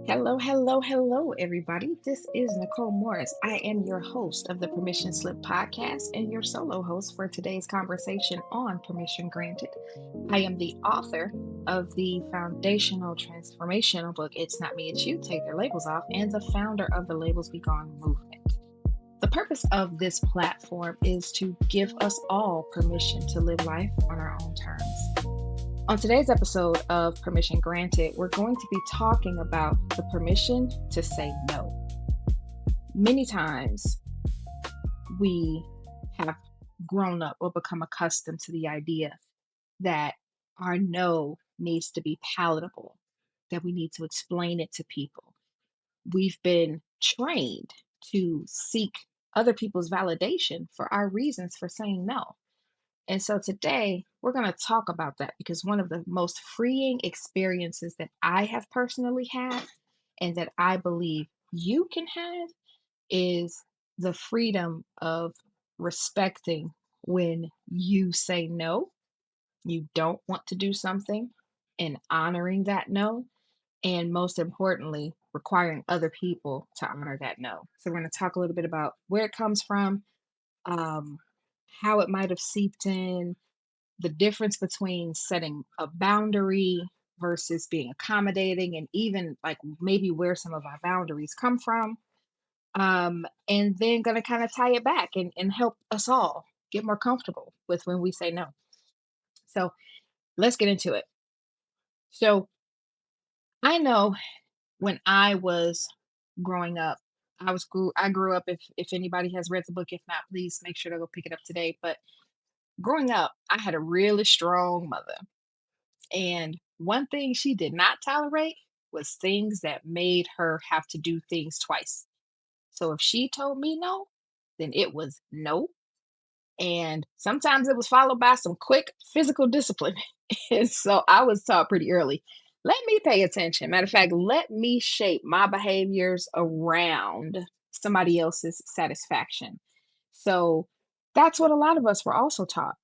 Hello, hello, hello, everybody. This is Nicole Morris. I am your host of the Permission Slip podcast and your solo host for today's conversation on Permission Granted. I am the author of the foundational transformational book, It's Not Me, It's You, Take Your Labels Off, and the founder of the Labels Be Gone movement. The purpose of this platform is to give us all permission to live life on our own terms. On today's episode of Permission Granted, we're going to be talking about the permission to say no. Many times we have grown up or become accustomed to the idea that our no needs to be palatable, that we need to explain it to people. We've been trained to seek other people's validation for our reasons for saying no. And so today we're going to talk about that because one of the most freeing experiences that I have personally had and that I believe you can have is the freedom of respecting when you say no, you don't want to do something, and honoring that no. And most importantly, requiring other people to honor that no. So, we're going to talk a little bit about where it comes from, um, how it might have seeped in, the difference between setting a boundary versus being accommodating, and even like maybe where some of our boundaries come from. And then going to kind of tie it back and help us all get more comfortable with when we say no. So let's get into it. So I know when I was growing up, I grew up, if anybody has read the book, if not, please make sure to go pick it up today. But growing up, I had a really strong mother. And one thing she did not tolerate was things that made her have to do things twice. So if she told me no, then it was no. And sometimes it was followed by some quick physical discipline. And so I was taught pretty early, let me pay attention. Matter of fact, let me shape my behaviors around somebody else's satisfaction. So that's what a lot of us were also taught.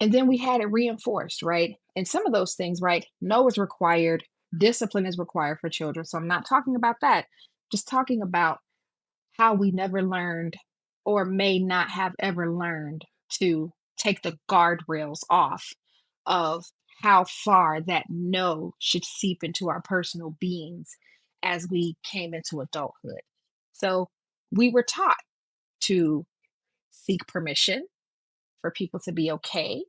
And then we had it reinforced, right? And some of those things, right? No is required, discipline is required for children. So I'm not talking about that, just talking about how we never learned or may not have ever learned to take the guardrails off of how far that no should seep into our personal beings as we came into adulthood. So we were taught to seek permission for people to be okay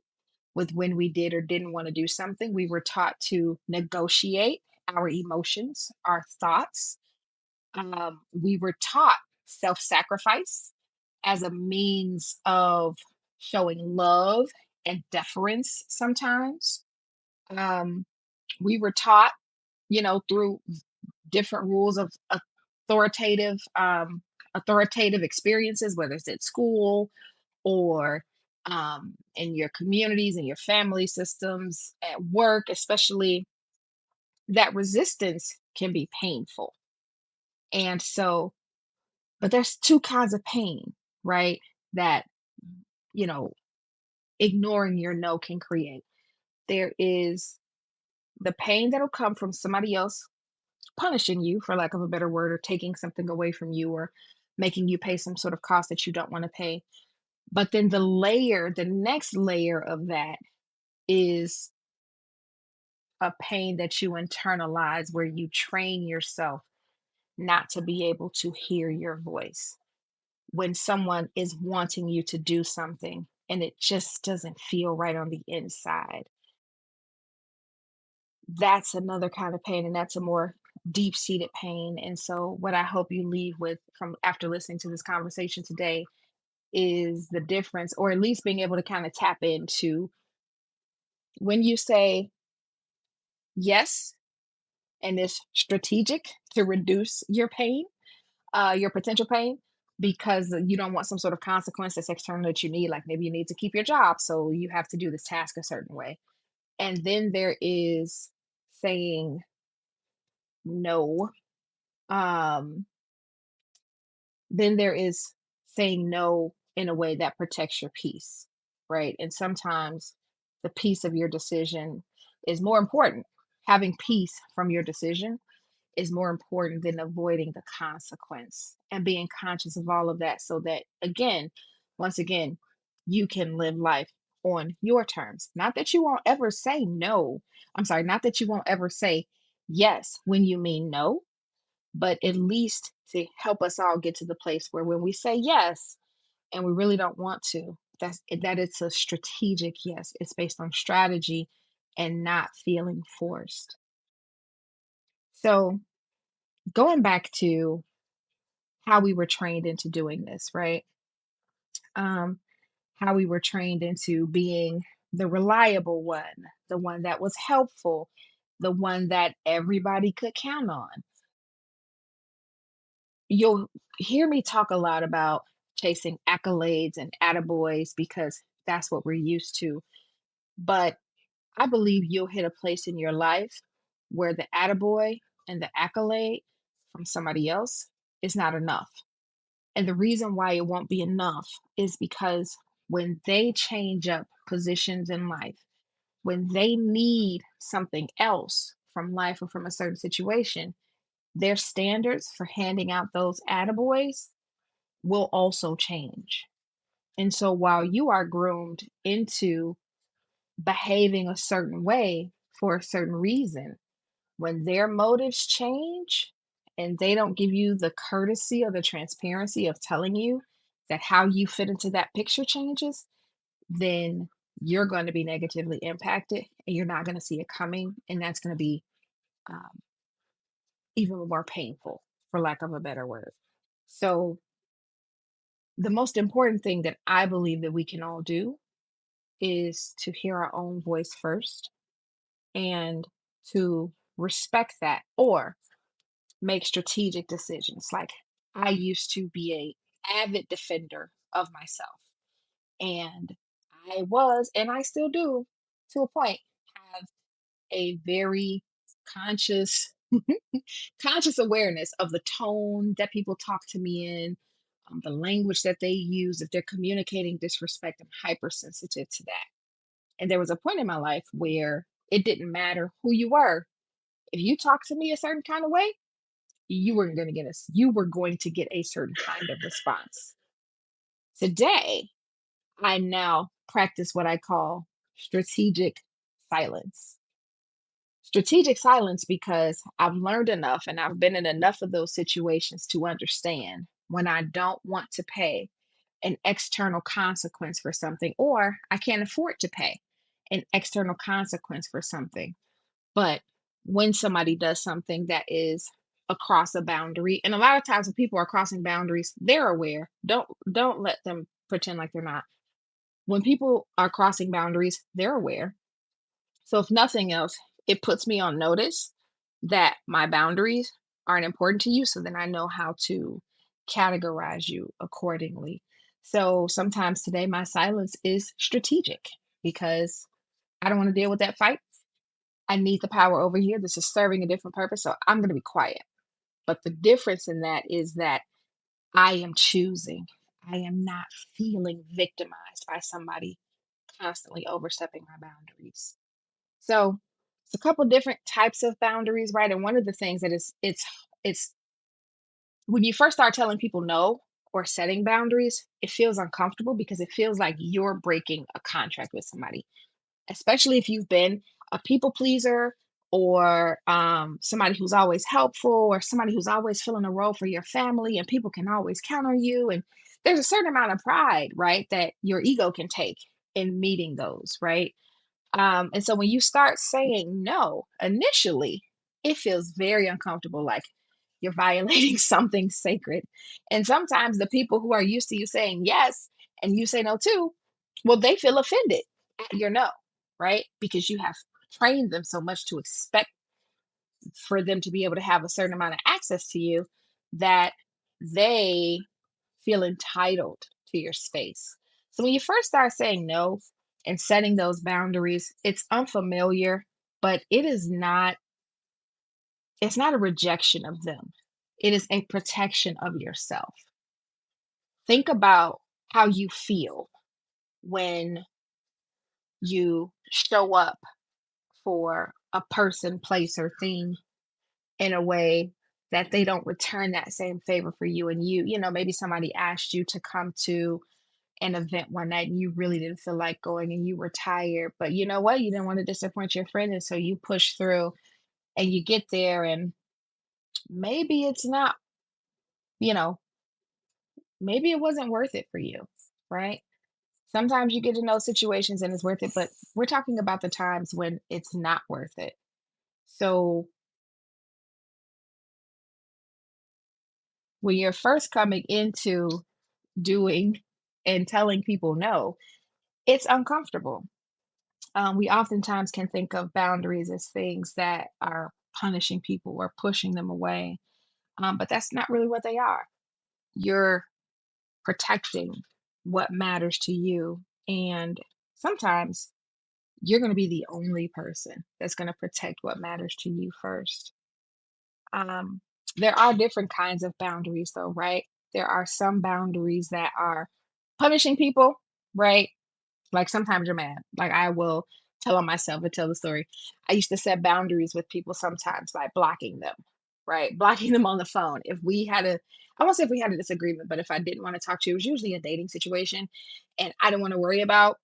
with when we did or didn't want to do something. We were taught to negotiate our emotions, our thoughts. We were taught self sacrifice as a means of showing love and deference sometimes. Um, we were taught, through different rules of authoritative authoritative experiences, whether it's at school or in your communities and your family systems, at work, especially, that resistance can be painful. And so, but there's two kinds of pain, right? That, you know, ignoring your no can create. There is the pain that'll come from somebody else punishing you, for lack of a better word, or taking something away from you, or making you pay some sort of cost that you don't want to pay. But then the next layer of that is a pain that you internalize where you train yourself not to be able to hear your voice when someone is wanting you to do something and it just doesn't feel right on the inside. That's another kind of pain, and that's a more deep seated pain. And so, what I hope you leave with from after listening to this conversation today is the difference, or at least being able to kind of tap into when you say yes and it's strategic to reduce your pain, your potential pain, because you don't want some sort of consequence that's external that you need. Like maybe you need to keep your job, so you have to do this task a certain way. And then there is saying no. Um, then there is saying no in a way that protects your peace, right? And sometimes the peace of your decision is more important. having peace from your decision is more important than avoiding the consequence and being conscious of all of that so that, again, once again, you can live life on your terms. Not that you won't ever say no. I'm sorry, not that you won't ever say yes when you mean no, but at least to help us all get to the place where when we say yes and we really don't want to, that it's a strategic yes. It's based on strategy and not feeling forced. So, going back to how we were trained into doing this, right? Um, how we were trained into being the reliable one, the one that was helpful, the one that everybody could count on. You'll hear me talk a lot about chasing accolades and attaboys because that's what we're used to. But I believe you'll hit a place in your life where the attaboy and the accolade from somebody else is not enough. And the reason why it won't be enough is because when they change up positions in life, when they need something else from life or from a certain situation, their standards for handing out those attaboys will also change. And so while you are groomed into behaving a certain way for a certain reason, when their motives change and they don't give you the courtesy or the transparency of telling you that how you fit into that picture changes, then you're going to be negatively impacted and you're not going to see it coming. And that's going to be um, even more painful, for lack of a better word. So, the most important thing that I believe that we can all do is to hear our own voice first and to respect that or make strategic decisions. Like I used to be a avid defender of myself, and I was, and I still do, to a point, have a very conscious conscious awareness of the tone that people talk to me in, the language that they use. If they're communicating disrespect, I'm hypersensitive to that. And there was a point in my life where it didn't matter who you were. If you talk to me a certain kind of way, you were going to get a certain kind of response. Today, I now practice what I call strategic silence. Strategic silence because I've learned enough and I've been in enough of those situations to understand when I don't want to pay an external consequence for something, or I can't afford to pay an external consequence for something. But when somebody does something that is across a boundary, and a lot of times when people are crossing boundaries, they're aware. Don't let them pretend like they're not. When people are crossing boundaries, they're aware. So if nothing else, it puts me on notice that my boundaries aren't important to you. So then I know how to categorize you accordingly. So sometimes today my silence is strategic because I don't want to deal with that fight. I need the power over here. This is serving a different purpose. So I'm going to be quiet. But the difference in that is that I am choosing. I am not feeling victimized by somebody constantly overstepping my boundaries. So it's a couple different types of boundaries, right? And one of the things that is it's when you first start telling people no or setting boundaries, it feels uncomfortable because it feels like you're breaking a contract with somebody, especially if you've been a people pleaser or somebody who's always helpful or somebody who's always filling a role for your family and people can always count on you. And there's a certain amount of pride, right, that your ego can take in meeting those, right? And so when you start saying no, initially, it feels very uncomfortable, like you're violating something sacred. And sometimes the people who are used to you saying yes and you say no too, well, they feel offended at your no, right? Because you have trained them so much to expect for them to be able to have a certain amount of access to you that they feel entitled to your space. So when you first start saying no and setting those boundaries, it's unfamiliar, but it's not a rejection of them. It is a protection of yourself. Think about how you feel when you show up for a person, place, or thing in a way that they don't return that same favor for you. And maybe somebody asked you to come to an event one night and you really didn't feel like going and you were tired, but you know what? You didn't want to disappoint your friend. And so you push through and you get there, and maybe it's not, you know, maybe it wasn't worth it for you, right? Sometimes you get to know situations and it's worth it, but we're talking about the times when it's not worth it. So when you're first coming into doing and telling people no, it's uncomfortable. We oftentimes can think of boundaries as things that are punishing people or pushing them away, but that's not really what they are. You're protecting what matters to you. And sometimes you're going to be the only person that's going to protect what matters to you first. Um, there are different kinds of boundaries, though, right? There are some boundaries that are punishing people, right? Like sometimes you're mad. Like I will tell on myself and tell the story. I used to set boundaries with people sometimes by blocking them, right? Blocking them on the phone. If we had a, I won't say if we had a disagreement, but if I didn't want to talk to you, it was usually a dating situation and I didn't want to worry about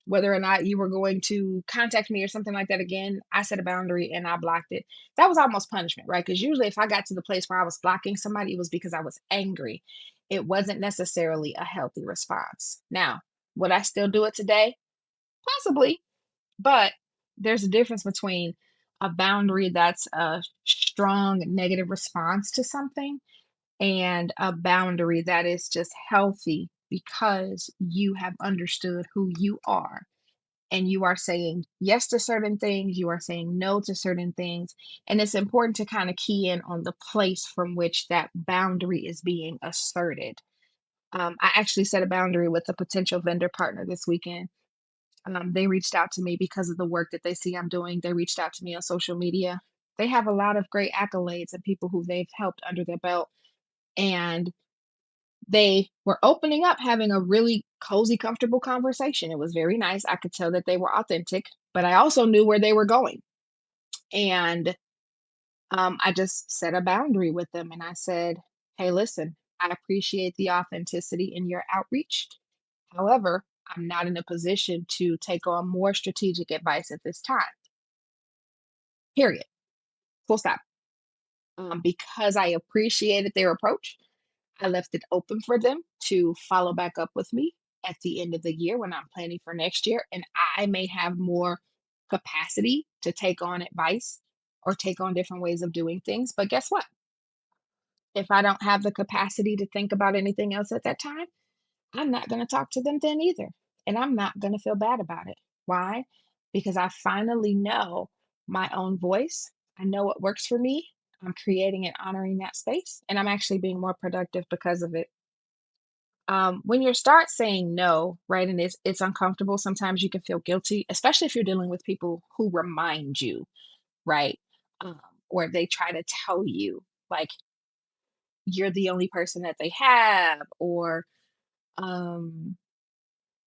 whether or not you were going to contact me or something like that again. I set a boundary and I blocked it. That was almost punishment, right? Because usually if I got to the place where I was blocking somebody, it was because I was angry. It wasn't necessarily a healthy response. Now, would I still do it today? Possibly, but there's a difference between a boundary that's a strong negative response to something and a boundary that is just healthy because you have understood who you are and you are saying yes to certain things, you are saying no to certain things. And it's important to kind of key in on the place from which that boundary is being asserted. I actually set a boundary with a potential vendor partner this weekend. They reached out to me because of the work that they see I'm doing. They reached out to me on social media. They have a lot of great accolades and people who they've helped under their belt. And they were opening up, having a really cozy, comfortable conversation. It was very nice. I could tell that they were authentic, but I also knew where they were going. And I just set a boundary with them and I said, hey, listen, I appreciate the authenticity in your outreach. However, I'm not in a position to take on more strategic advice at this time. Period. Full stop. Because I appreciated their approach, I left it open for them to follow back up with me at the end of the year when I'm planning for next year. And I may have more capacity to take on advice or take on different ways of doing things. But guess what? If I don't have the capacity to think about anything else at that time, I'm not going to talk to them then either. And I'm not going to feel bad about it. Why? Because I finally know my own voice. I know what works for me. I'm creating and honoring that space. And I'm actually being more productive because of it. When you start saying no, right, and it's uncomfortable, sometimes you can feel guilty, especially if you're dealing with people who remind you, right? Um, or they try to tell you, like, you're the only person that they have, or um,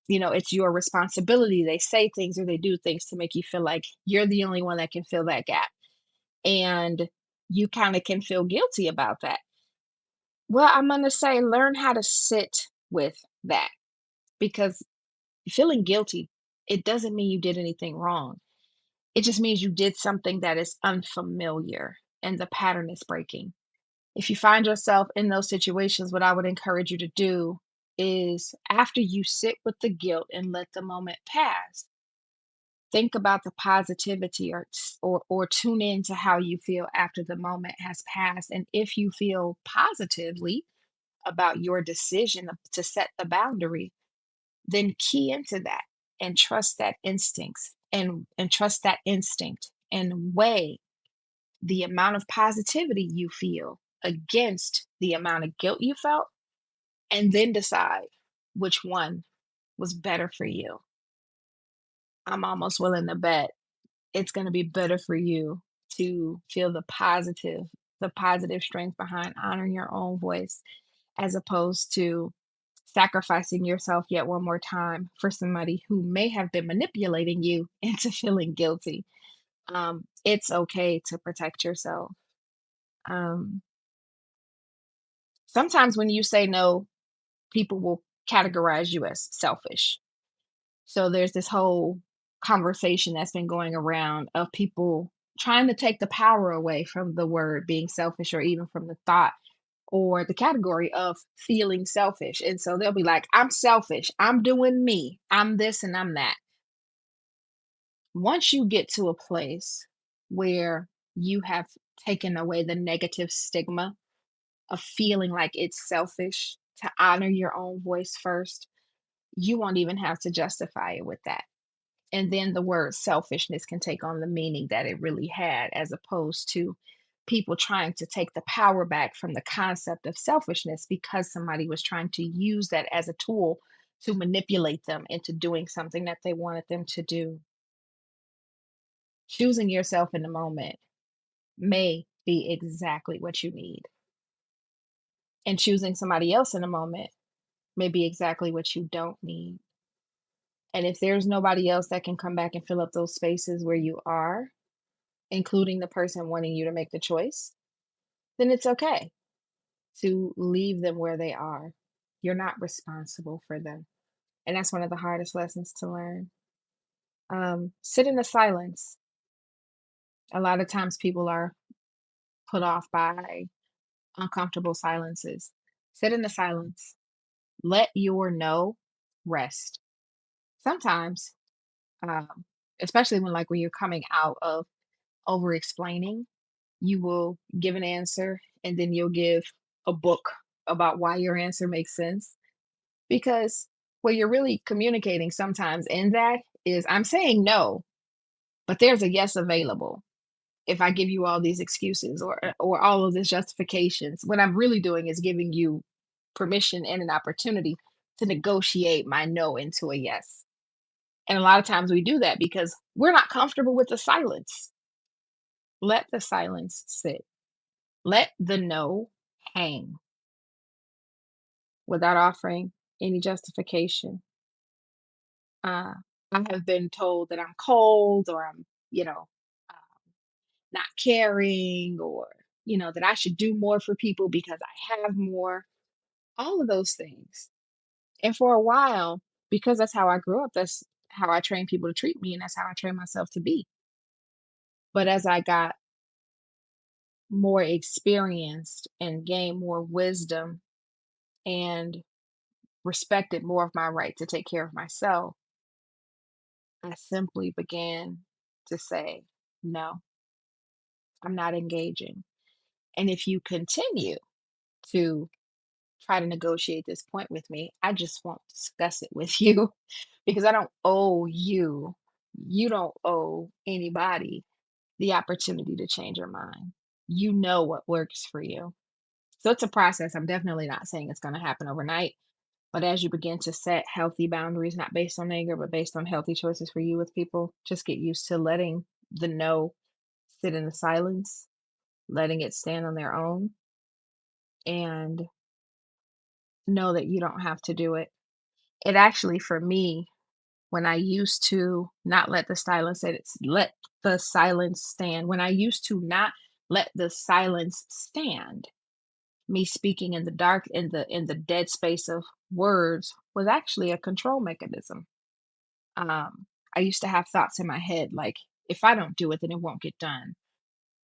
it's your responsibility. They say things or they do things to make you feel like you're the only one that can fill that gap. And you kind of can feel guilty about that. Well, I'm going to say learn how to sit with that because feeling guilty, it doesn't mean you did anything wrong. It just means you did something that is unfamiliar and the pattern is breaking. If you find yourself in those situations, what I would encourage you to do is after you sit with the guilt and let the moment pass, think about the positivity or tune in to how you feel after the moment has passed. And if you feel positively about your decision to set the boundary, then key into that and trust that instincts and trust that instinct and weigh the amount of positivity you feel against the amount of guilt you felt, and then decide which one was better for you. I'm almost willing to bet it's going to be better for you to feel the positive strength behind honoring your own voice as opposed to sacrificing yourself yet one more time for somebody who may have been manipulating you into feeling guilty. It's okay to protect yourself. Um, Sometimes when you say no, people will categorize you as selfish. So there's this whole conversation that's been going around of people trying to take the power away from the word being selfish or even from the thought or the category of feeling selfish. And so they'll be like, I'm selfish. I'm doing me. I'm this and I'm that. Once you get to a place where you have taken away the negative stigma of feeling like it's selfish to honor your own voice first, you won't even have to justify it with that. And then the word selfishness can take on the meaning that it really had, as opposed to people trying to take the power back from the concept of selfishness because somebody was trying to use that as a tool to manipulate them into doing something that they wanted them to do. Choosing yourself in the moment may be exactly what you need, and choosing somebody else in a moment may be exactly what you don't need. And if there's nobody else that can come back and fill up those spaces where you are, including the person wanting you to make the choice, then it's okay to leave them where they are. You're not responsible for them. And that's one of the hardest lessons to learn. Sit in the silence. A lot of times people are put off by uncomfortable silences. Sit in the silence. Let your no rest. Sometimes, um, especially when you're coming out of over explaining, you will give an answer and then you'll give a book about why your answer makes sense. Because what you're really communicating sometimes in that is, I'm saying no, but there's a yes available. If I give you all these excuses or all of these justifications, what I'm really doing is giving you permission and an opportunity to negotiate my no into a yes. And a lot of times we do that because we're not comfortable with the silence. Let the silence sit. Let the no hang without offering any justification. Uh, I have been told that I'm cold or I'm, not caring or, that I should do more for people because I have more, all of those things. And for a while, because that's how I grew up, that's how I train people to treat me, and that's how I train myself to be. But as I got more experienced and gained more wisdom and respected more of my right to take care of myself, I simply began to say, no, I'm not engaging. And if you continue to try to negotiate this point with me, I just won't discuss it with you because I don't owe you, you don't owe anybody the opportunity to change your mind. You know what works for you. So it's a process. I'm definitely not saying it's going to happen overnight. But as you begin to set healthy boundaries, not based on anger, but based on healthy choices for you with people, just get used to letting the no sit in the silence, letting it stand on their own, and know that you don't have to do it. It actually, for me, when I used to not let the silence let the silence stand, when I used to not let the silence stand, me speaking in the dark, in the dead space of words was actually a control mechanism. I used to have thoughts in my head like, if I don't do it, then it won't get done.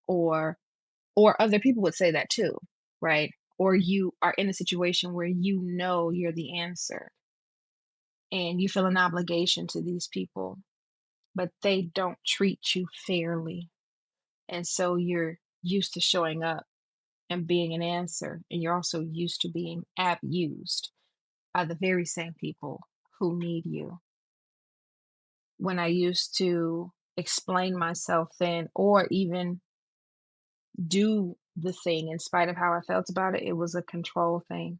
Or other people would say that too, right? Or you are in a situation where you know you're the answer and you feel an obligation to these people, but they don't treat you fairly. And so you're used to showing up and being an answer, and you're also used to being abused by the very same people who need you. When I used to explain myself then, or even do the thing in spite of how I felt about it, it was a control thing.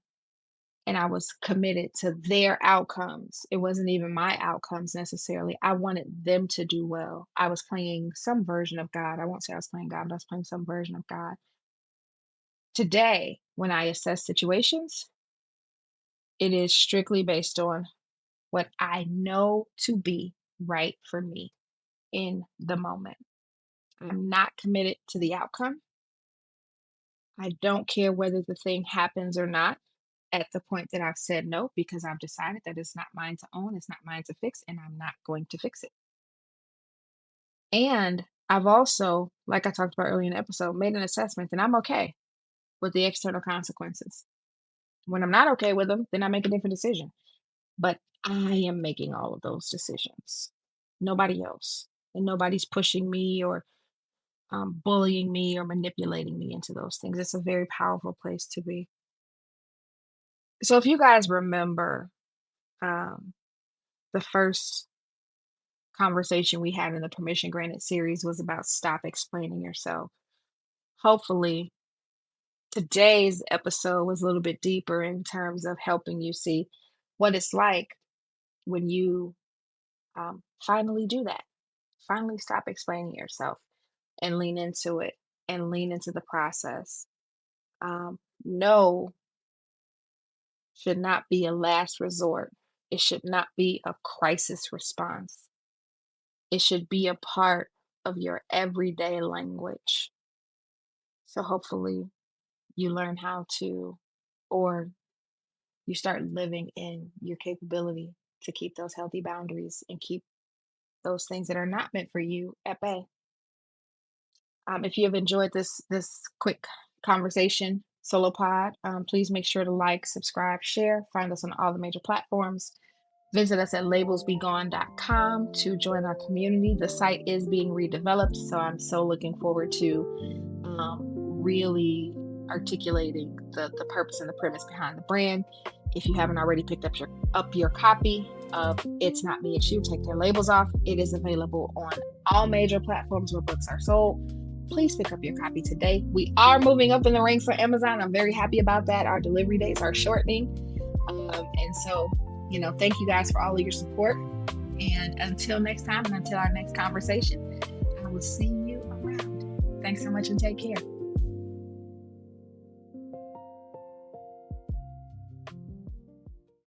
And I was committed to their outcomes. It wasn't even my outcomes necessarily. I wanted them to do well. I was playing some version of God. I won't say I was playing God, but I was playing some version of God. Today, when I assess situations, it is strictly based on what I know to be right for me in the moment. I'm not committed to the outcome. I don't care whether the thing happens or not at the point that I've said no, because I've decided that it's not mine to own, it's not mine to fix, and I'm not going to fix it. And I've also, like I talked about earlier in the episode, made an assessment that I'm okay with the external consequences. When I'm not okay with them, then I make a different decision. But I am making all of those decisions. Nobody else. And nobody's pushing me or bullying me or manipulating me into those things. It's a very powerful place to be. So if you guys remember um, the first conversation we had in the Permission Granted series was about stop explaining yourself. Hopefully, today's episode was a little bit deeper in terms of helping you see what it's like when you finally do that. Finally, stop explaining yourself and lean into it and lean into the process. No should not be a last resort. It should not be a crisis response. It should be a part of your everyday language. So hopefully you learn how to, or you start living in your capability to keep those healthy boundaries and keep those things that are not meant for you at bay. If you have enjoyed this quick conversation solo pod, please make sure to like, subscribe, share. Find us on all the major platforms. Visit us at labelsbegone.com to join our community. The site is being redeveloped, so I'm so looking forward to really articulating the purpose and the premise behind the brand. If you haven't already picked up your copy of It's Not Me, It's You, take their labels off. It is available on all major platforms where books are sold. Please pick up your copy today. We are moving up in the ranks for Amazon. I'm very happy about that. Our delivery dates are shortening. And so, thank you guys for all of your support. And until next time and until our next conversation, I will see you around. Thanks so much and take care.